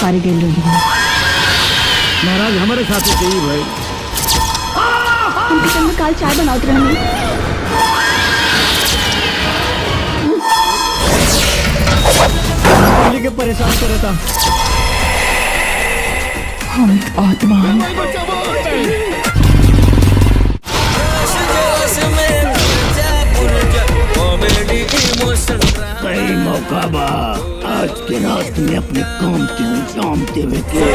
सारी गेल रही है। महाराज हमारे साथ चाहिए भाई। हम किचन में काल चाय बनाते रहनी। के परेशान करे था। हम आत्मा सही मौका बा आज के रात में अपने काम के अंजाम देवे के।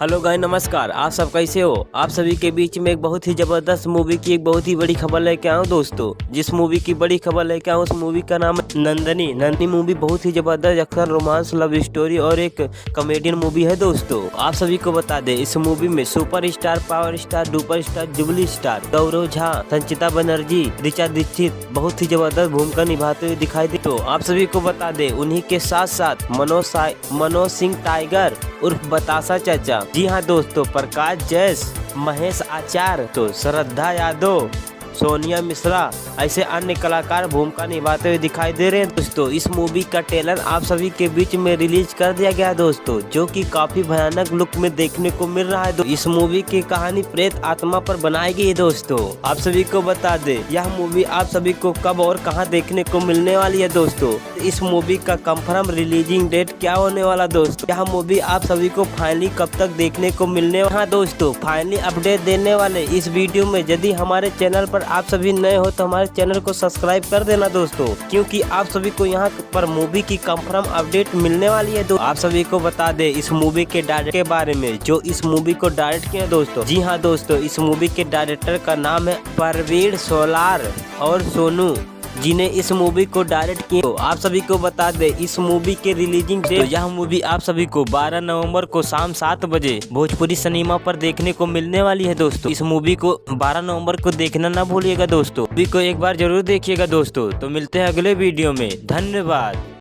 हेलो गाइस, नमस्कार। आप सब कैसे हो? आप सभी के बीच में एक बहुत ही जबरदस्त मूवी की एक बहुत ही बड़ी खबर लेके आऊँ दोस्तों। जिस मूवी की बड़ी खबर लेके आऊँ उस मूवी का नाम है नंदनी। नंदनी मूवी बहुत ही जबरदस्त एक्शन, रोमांस, लव स्टोरी और एक कॉमेडियन मूवी है दोस्तों। आप सभी को बता दे, इस मूवी में super star, power star, duper star, jubilee star, Gaurav Jha, Sanchita Banerjee, Richa Dikshit बहुत ही जबरदस्त भूमिका निभाते हुए दिखाई दे। तो आप सभी को बता दे, उन्हीं के साथ साथ मनोज सिंह टाइगर उर्फ बतासा चाचा, जी हाँ दोस्तों, प्रकाश जैस, महेश आचार्य, तो श्रद्धा यादव, सोनिया मिश्रा, ऐसे अन्य कलाकार भूमिका निभाते हुए दिखाई दे रहे हैं दोस्तों। इस मूवी का ट्रेलर आप सभी के बीच में रिलीज कर दिया गया दोस्तों, जो कि काफी भयानक लुक में देखने को मिल रहा है। इस मूवी की कहानी प्रेत आत्मा पर बनाई गई है दोस्तों। आप सभी को बता दे, यह मूवी आप सभी को कब और कहां देखने को मिलने वाली है दोस्तों। इस मूवी का कंफर्म रिलीजिंग डेट क्या होने वाला दोस्तों, यह मूवी आप सभी को फाइनली कब तक देखने को मिलने वाला दोस्तों, फाइनली अपडेट देने वाले इस वीडियो में। यदि हमारे चैनल पर आप सभी नए हो तो हमारे चैनल को सब्सक्राइब कर देना दोस्तों, क्योंकि आप सभी को यहाँ पर मूवी की कंफर्म अपडेट मिलने वाली है। आप सभी को बता दे इस मूवी के डायरेक्टर के बारे में, जो इस मूवी को डायरेक्ट किया दोस्तों। जी हाँ दोस्तों, इस मूवी के डायरेक्टर का नाम है परवीन सोलार और सोनू, जिन्हें इस मूवी को डायरेक्ट किए। तो आप सभी को बता दे, इस मूवी के रिलीजिंग डेट, तो यह मूवी आप सभी को 12 नवंबर को शाम 7 बजे भोजपुरी सिनेमा पर देखने को मिलने वाली है दोस्तों। इस मूवी को 12 नवंबर को देखना ना भूलिएगा दोस्तों। मूवी को एक बार जरूर देखिएगा दोस्तों। तो मिलते हैं अगले वीडियो में, धन्यवाद।